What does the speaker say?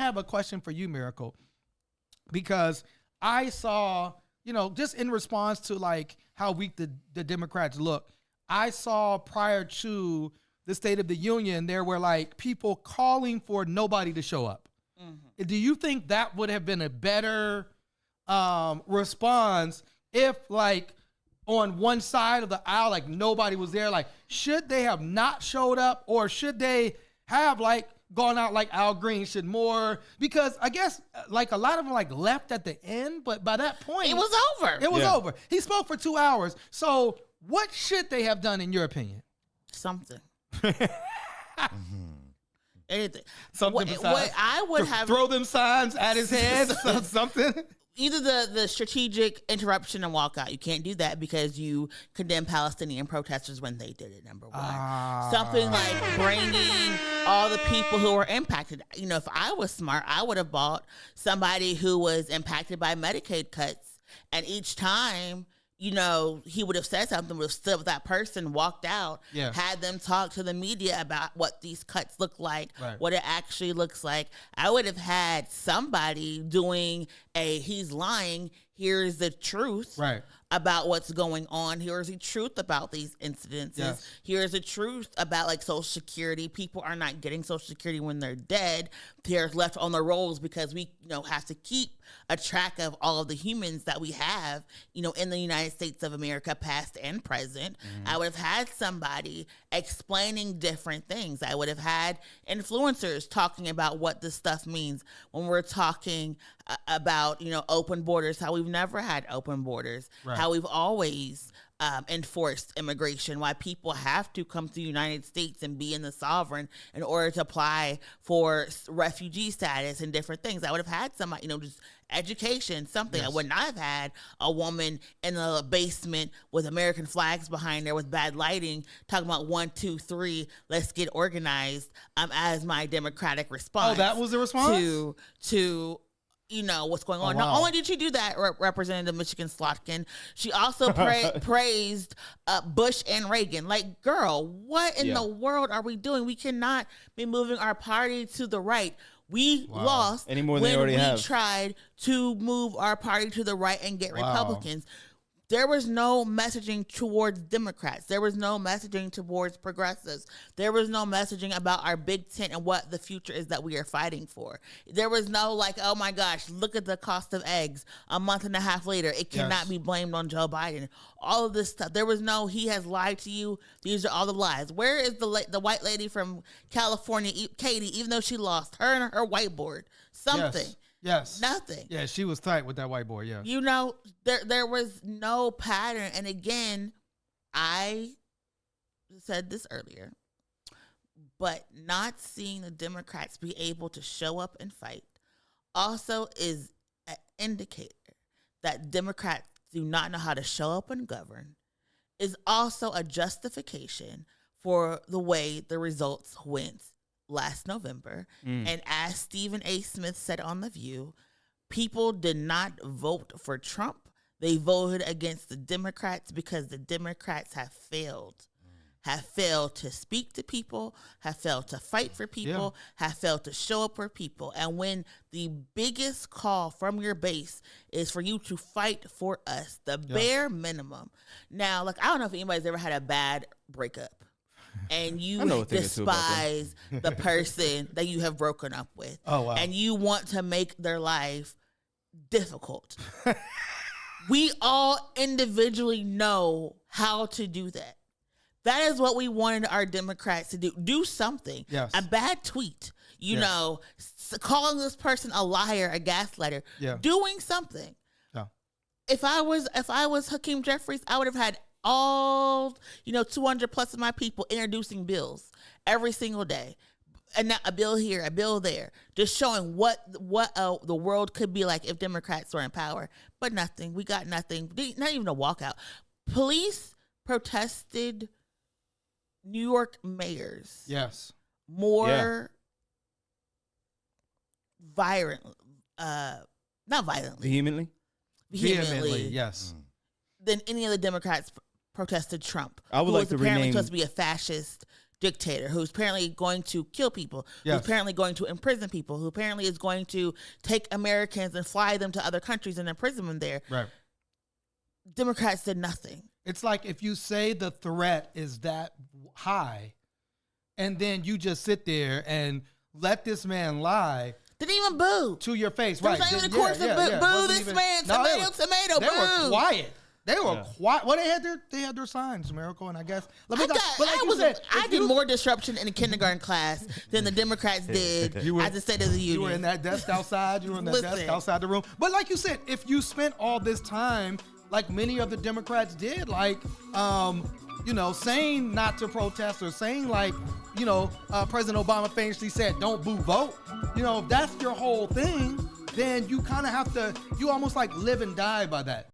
have a question for you, Miracle, because I saw, just in response to like how weak the Democrats look, I saw prior to the State of the Union, there were like people calling for nobody to show up. Mm-hmm. Do you think that would have been a better response if like on one side of the aisle, like nobody was there? Like, should they have not showed up, or should they have like gone out like Al Green should more? Because I guess like a lot of them like left at the end, but by that point it was over. It was over. He spoke for 2 hours. So what should they have done in your opinion? Something. Anything. Something besides what I would have throw them signs at his head. Something. Either the strategic interruption and walk out. You can't do that because you condemn Palestinian protesters when they did it, number one. Something like bringing all the people who were impacted. If I was smart, I would have bought somebody who was impacted by Medicaid cuts. And each time, he would have said something, would have stood with that person, walked out, had them talk to the media about what these cuts look like, what it actually looks like. I would have had somebody doing he's lying, here's the truth about what's going on. Here's the truth about these incidences. Yes. Here's the truth about like Social Security. People are not getting Social Security when they're dead. They're left on the rolls because we have to keep a track of all of the humans that we have, in the United States of America, past and present. Mm-hmm. I would have had somebody explaining different things. I would have had influencers talking about what this stuff means when we're talking about, open borders, how we've never had open borders, how we've always enforced immigration, why people have to come to the United States and be in the sovereign in order to apply for refugee status and different things. I would have had somebody, just education, something. Yes. I would not have had a woman in the basement with American flags behind her with bad lighting talking about 1, 2, 3, let's get organized as my democratic response. Oh, that was the response? To what's going on. Wow. Not only did she do that, Representative Michigan Slotkin, she also praised Bush and Reagan. Like, girl, what in the world are we doing? We cannot be moving our party to the right. We lost when we tried to move our party to the right and get Republicans. There was no messaging towards Democrats. There was no messaging towards progressives. There was no messaging about our big tent and what the future is that we are fighting for. There was no like, oh my gosh, look at the cost of eggs a month and a half later. It cannot be blamed on Joe Biden. All of this stuff. There was no, he has lied to you. These are all the lies. Where is the white lady from California, Katie, even though she lost her and her whiteboard? Something. Yes. Nothing. Yeah, she was tight with that whiteboard, yeah. There was no pattern. And again, I said this earlier, but not seeing the Democrats be able to show up and fight also is an indicator that Democrats do not know how to show up and govern, is also a justification for the way the results went last November. And as Stephen A. Smith said on The View, people did not vote for Trump. They voted against the Democrats because the Democrats have failed to speak to people, have failed to fight for people, have failed to show up for people. And when the biggest call from your base is for you to fight for us, the bare minimum. Now, like, I don't know if anybody's ever had a bad breakup and you despise the person that you have broken up with. Oh, wow. And you want to make their life difficult. We all individually know how to do that. That is what we wanted our Democrats to do. Do something. Yes. A bad tweet, calling this person a liar, a gaslighter, doing something. Yeah. If I was Hakeem Jeffries, I would have had all 200 plus of my people introducing bills every single day, and a bill here, a bill there, just showing what the world could be like if Democrats were in power. But nothing. We got nothing. Not even a walkout. Police protested New York mayors. Yes. More violent, not violently. Vehemently. Yes. Than any of the Democrats protested Trump. I would like to rename. Supposed to be a fascist dictator who's apparently going to kill people, Yes. who's apparently going to imprison people, who apparently is going to take Americans and fly them to other countries and imprison them there. Right. Democrats did nothing. It's like if you say the threat is that high, and then you just sit there and let this man lie Didn't even boo. to your face. There Right. was not even a chorus of boo. Boo Wasn't this even- man. No, Tomato, They boo. were quiet. They were Yeah. quiet. Well, they had their signs, Miracle, and I guess. But like you said, I if did you- more disruption in a kindergarten class than the Democrats did at the State of the Union. You were in that desk outside. You were in that desk Listen. outside the room. But like you said, if you spent all this time, like many of the Democrats did, like, saying not to protest or saying like, President Obama famously said, "Don't boo, vote." If that's your whole thing, then you kind of have to. You almost like live and die by that.